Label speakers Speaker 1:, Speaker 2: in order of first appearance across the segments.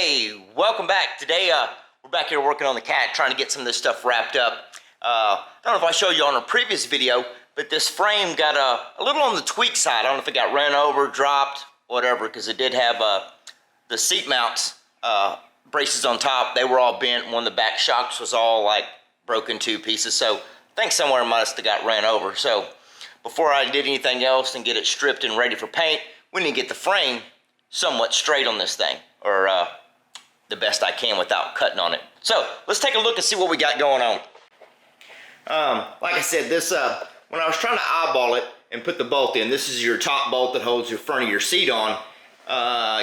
Speaker 1: Hey, welcome back. Today we're back here working on the cat, trying to get some of this stuff wrapped up. I don't know if I showed you on a previous video, but this frame got a little on the tweak side. I don't know if it got ran over, dropped, whatever, because it did have the seat mounts braces on top. They were all bent. One of the back shocks was all like broken to pieces. So I think somewhere it must have got ran over. So before I did anything else and get it stripped and ready for paint, we need to get the frame somewhat straight on this thing, or the best I can without cutting on it. So let's take a look and see what we got going on. Like I said, this when I was trying to eyeball it and put the bolt in, this is your top bolt that holds your front of your seat on.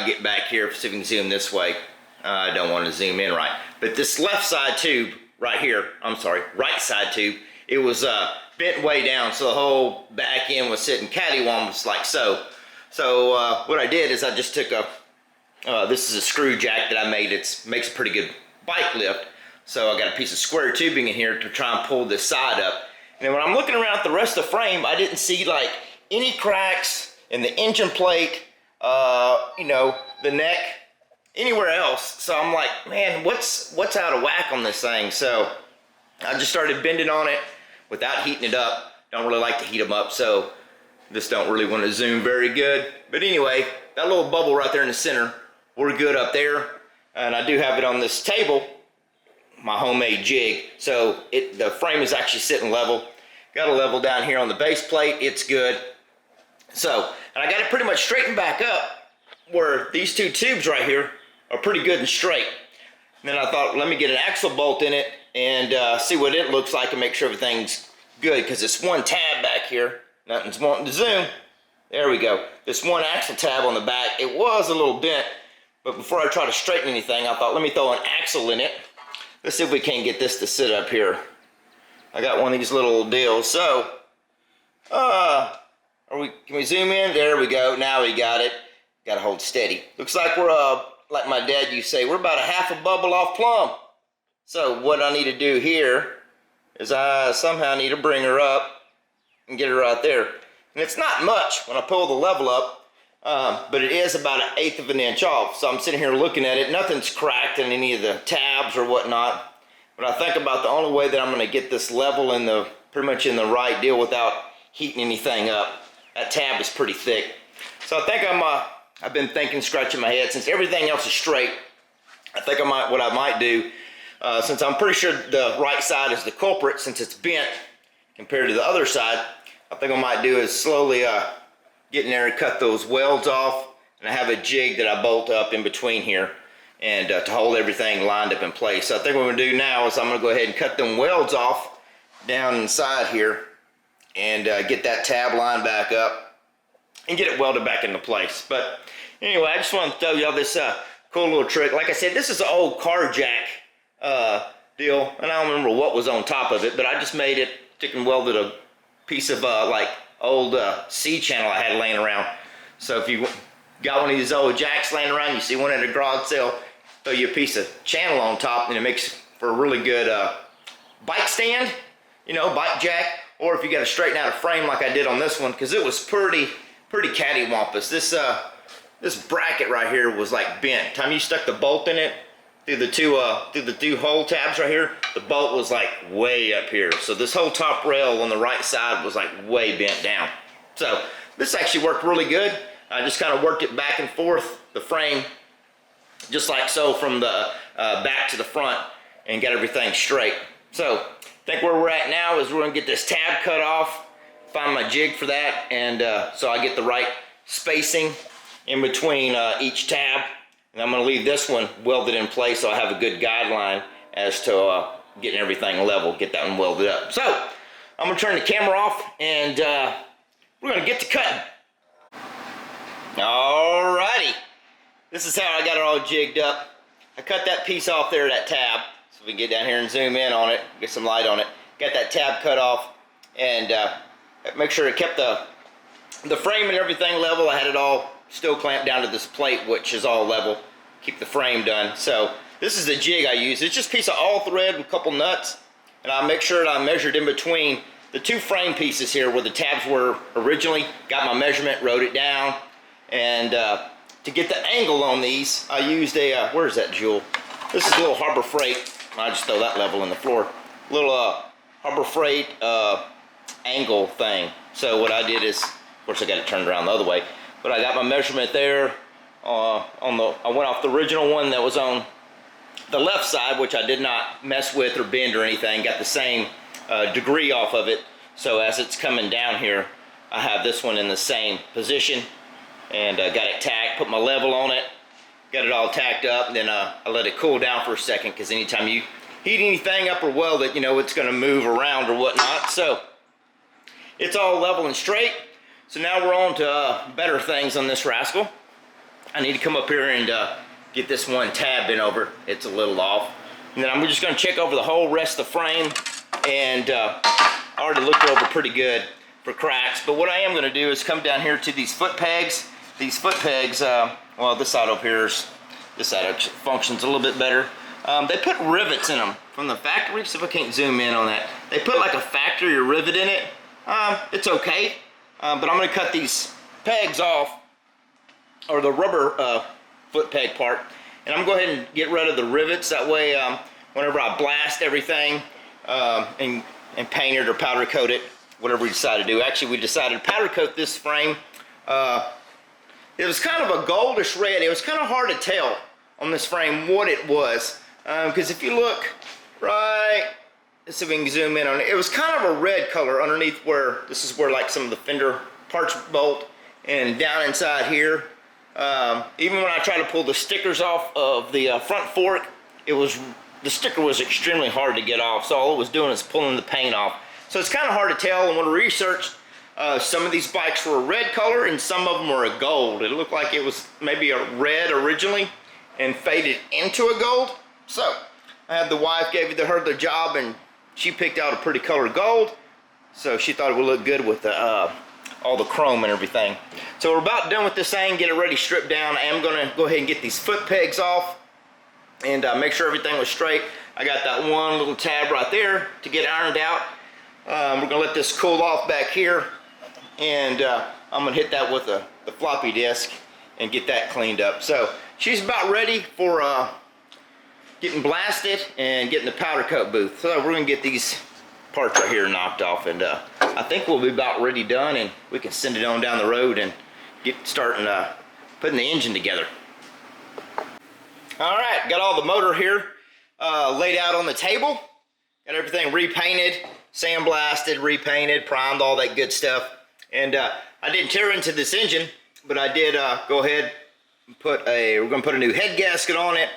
Speaker 1: Get back here, see if we can zoom this way. I don't want to zoom in right. But this left side tube right here, I'm sorry, right side tube, it was bent way down, so the whole back end was sitting cattywampus like so. So what I did is I just took this is a screw jack that I made. It makes a pretty good bike lift. So I got a piece of square tubing in here to try and pull this side up. And then when I'm looking around at the rest of the frame, I didn't see like any cracks in the engine plate, you know, the neck, anywhere else. So I'm like, man, what's out of whack on this thing? So I just started bending on it without heating it up. Don't really like to heat them up, so this don't really want to zoom very good. But anyway, that little bubble right there in the center, we're good up there. And I do have it on this table, my homemade jig. So the frame is actually sitting level. Got a level down here on the base plate, it's good. So, and I got it pretty much straightened back up where these two tubes right here are pretty good and straight. And then I thought, let me get an axle bolt in it and see what it looks like and make sure everything's good, because it's one tab back here. Nothing's wanting to zoom. There we go. This one axle tab on the back, it was a little bent, but before I try to straighten anything, I thought, let me throw an axle in it. Let's see if we can get this to sit up here. I got one of these little deals. So, can we zoom in? There we go. Now we got it. Got to hold steady. Looks like we're, like my dad used to say, we're about a half a bubble off plumb. So what I need to do here is I somehow need to bring her up and get her right there. And it's not much when I pull the level up, but it is about 1/8 of an inch off. So I'm sitting here looking at it. Nothing's cracked in any of the tabs or whatnot. But I think about the only way that I'm going to get this level in the pretty much in the right deal without heating anything up. That tab is pretty thick. So I think I've been thinking, scratching my head, since everything else is straight. I think what I might do, since I'm pretty sure the right side is the culprit, since it's bent compared to the other side, I think I might do is slowly get in there and cut those welds off. And I have a jig that I bolt up in between here and to hold everything lined up in place. So I think what I'm going to do now is I'm going to go ahead and cut them welds off down inside here and get that tab line back up and get it welded back into place. But anyway, I just want to throw y'all this cool little trick. Like I said, this is an old car jack deal, and I don't remember what was on top of it, but I just made it, took and welded a piece of like old C channel I had laying around. So if you got one of these old jacks laying around, you see one at a garage sale, throw you a piece of channel on top, and it makes for a really good bike stand, you know, bike jack. Or if you got to straighten out a frame like I did on this one, because it was pretty cattywampus. This bracket right here was like bent. Time you stuck the bolt in it through the two hole tabs right here, the bolt was like way up here. So this whole top rail on the right side was like way bent down. So this actually worked really good. I just kind of worked it back and forth, the frame, just like so, from the back to the front, and got everything straight. So I think where we're at now is we're gonna get this tab cut off, find my jig for that, and so I get the right spacing in between each tab. And I'm going to leave this one welded in place so I have a good guideline as to getting everything level, get that one welded up. So I'm going to turn the camera off and we're going to get to cutting. Alrighty, this is how I got it all jigged up. I cut that piece off there, that tab, so we can get down here and zoom in on it, get some light on it. Got that tab cut off and make sure it kept the frame and everything level. I had it all still clamped down to this plate, which is all level. Keep the frame done. So this is the jig I use. It's just a piece of all thread with a couple nuts, and I make sure that I measured in between the two frame pieces here where the tabs were originally. Got my measurement, wrote it down, and to get the angle on these, I used a, where's that jewel? This is a little Harbor Freight. I just throw that level in the floor. Little Harbor Freight angle thing. So what I did is, of course I got it turned around the other way, but I got my measurement there. I went off the original one that was on the left side, which I did not mess with or bend or anything. Got the same degree off of it. So as it's coming down here, I have this one in the same position, and got it tacked, put my level on it, got it all tacked up, and then I let it cool down for a second, because anytime you heat anything up or weld it, you know it's going to move around or whatnot. So it's all level and straight. So now we're on to better things on this rascal. I need to come up here and get this one tab bent over. It's a little off. And then I'm just going to check over the whole rest of the frame, and I already looked over pretty good for cracks. But what I am going to do is come down here to these foot pegs. These foot pegs, well, this side up here is, this side functions a little bit better. They put rivets in them from the factory. See if I can't zoom in on that. They put like a factory rivet in it. It's okay, but I'm going to cut these pegs off, or the rubber foot peg part, and I'm going to go ahead and get rid of the rivets. That way, whenever I blast everything and paint it or powder coat it, whatever we decide to do. Actually, we decided to powder coat this frame. It was kind of a goldish red. It was kind of hard to tell on this frame what it was, because if you look right, let's see if we can zoom in on it. It was kind of a red color underneath where, this is where like some of the fender parts bolt, and down inside here. Even when I tried to pull the stickers off of the front fork, the sticker was extremely hard to get off, so all it was doing is pulling the paint off. So it's kind of hard to tell, and when I researched, some of these bikes were a red color and some of them were a gold. It looked like it was maybe a red originally and faded into a gold. So I had the wife gave her the job, and she picked out a pretty color gold, so she thought it would look good with the all the chrome and everything. So we're about done with this thing, get it ready stripped down. I am going to go ahead and get these foot pegs off and make sure everything was straight. I got that one little tab right there to get ironed out. We're going to let this cool off back here, and I'm going to hit that with the floppy disk and get that cleaned up. So she's about ready for getting blasted and getting the powder coat booth. So we're going to get these parts right here knocked off, and I think we'll be about ready done, and we can send it on down the road and get starting putting the engine together. All right, got all the motor here laid out on the table. Got everything repainted, sandblasted, repainted, primed, all that good stuff. And I didn't tear into this engine, but I did go ahead and we're going to put a new head gasket on it,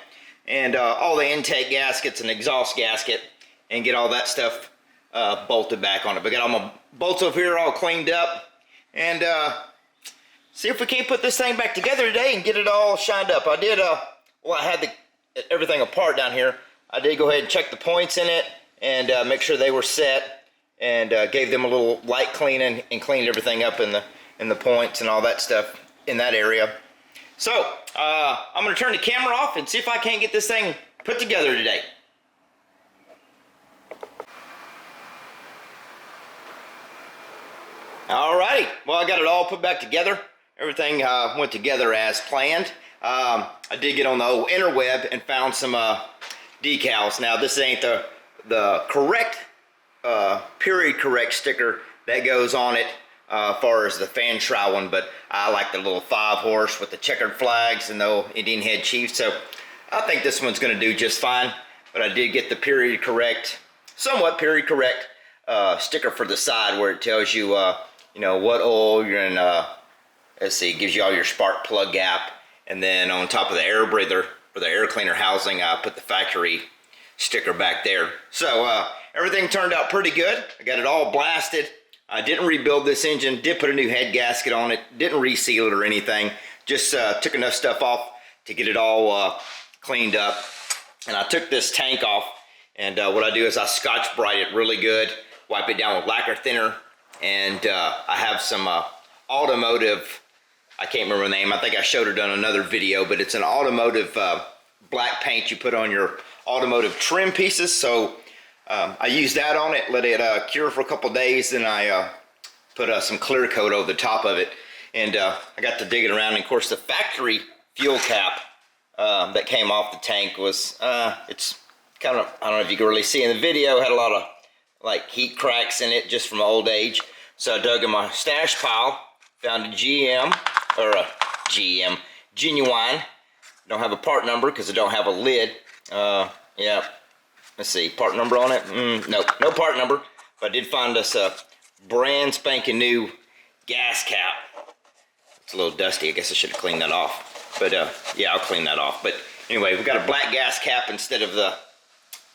Speaker 1: and all the intake gaskets and exhaust gasket, and get all that stuff bolted back on it. But got all my bolts over here all cleaned up, and see if we can't put this thing back together today and get it all shined up. I did, well, I had everything apart down here. I did go ahead and check the points in it and make sure they were set, and gave them a little light cleaning and cleaned everything up in the points and all that stuff in that area. So I'm going to turn the camera off and see if I can't get this thing put together today. Alrighty, well, I got it all put back together. Everything went together as planned. I did get on the old interweb and found some decals. Now, this ain't the correct period correct sticker that goes on it as far as the fan shroud one, but I like the little 5-horse with the checkered flags and the Indian head chief, so I think this one's going to do just fine. But I did get the period correct, somewhat period correct sticker for the side, where it tells you you know, what oil you're in. Let's see, it gives you all your spark plug gap, and then on top of the air breather or the air cleaner housing, I put the factory sticker back there. So everything turned out pretty good. I got it all blasted. I didn't rebuild this engine, did put a new head gasket on it, didn't reseal it or anything, just took enough stuff off to get it all cleaned up. And I took this tank off, and what I do is I Scotch-Brite it really good, wipe it down with lacquer thinner, and I have some automotive, I can't remember the name, I think I showed it on another video, but it's an automotive black paint you put on your automotive trim pieces. So I used that on it, let it cure for a couple days, then I put some clear coat over the top of it, and I got to digging around. And of course, the factory fuel cap that came off the tank was, it's kind of, I don't know if you can really see in the video, had a lot of like heat cracks in it just from old age. So I dug in my stash pile, found a Genuine. Don't have a part number because I don't have a lid. Yeah, let's see, part number on it? Nope, no part number. But I did find us a brand spanking new gas cap. It's a little dusty. I guess I should have cleaned that off. But yeah, I'll clean that off. But anyway, we got a black gas cap instead of the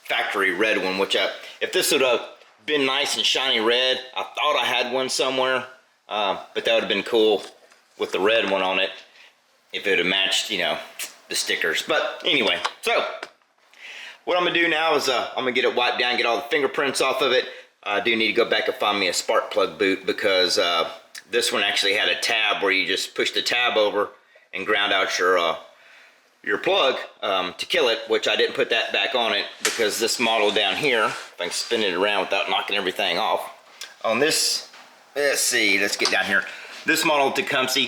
Speaker 1: factory red one, which if this would have been nice and shiny red, I thought I had one somewhere, but that would have been cool with the red one on it if it would have matched, you know, the stickers. But anyway, so what I'm gonna do now is I'm gonna get it wiped down, get all the fingerprints off of it. I do need to go back and find me a spark plug boot because this one actually had a tab where you just push the tab over and ground out your plug to kill it, which I didn't put that back on it because this model down here, if I can spin it around without knocking everything off, on this, let's get down here. This model Tecumseh,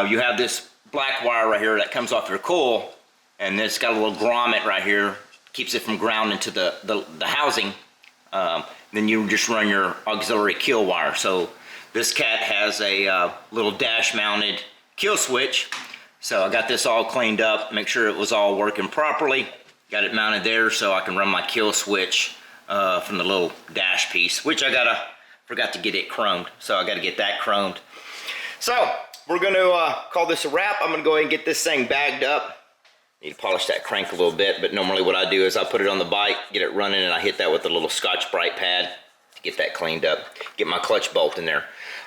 Speaker 1: you have this black wire right here that comes off your coil, and it's got a little grommet right here, keeps it from grounding to the housing. Then you just run your auxiliary kill wire. So this cat has a little dash mounted kill switch. So I got this all cleaned up, make sure it was all working properly. Got it mounted there so I can run my kill switch from the little dash piece, which I forgot to get it chromed. So I gotta get that chromed. So we're gonna call this a wrap. I'm gonna go ahead and get this thing bagged up. Need to polish that crank a little bit, but normally what I do is I put it on the bike, get it running, and I hit that with a little Scotch-Brite pad to get that cleaned up, get my clutch bolt in there.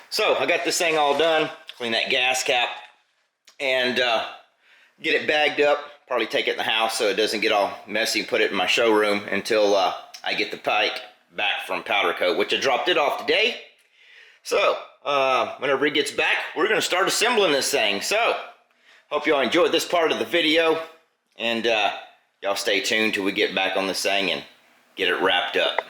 Speaker 1: So I got this thing all done, clean that gas cap, and get it bagged up, probably take it in the house so it doesn't get all messy, and put it in my showroom until I get the bike back from powder coat, which I dropped it off today. So whenever he gets back, we're gonna start assembling this thing. So hope y'all enjoyed this part of the video, and y'all stay tuned till we get back on this thing and get it wrapped up.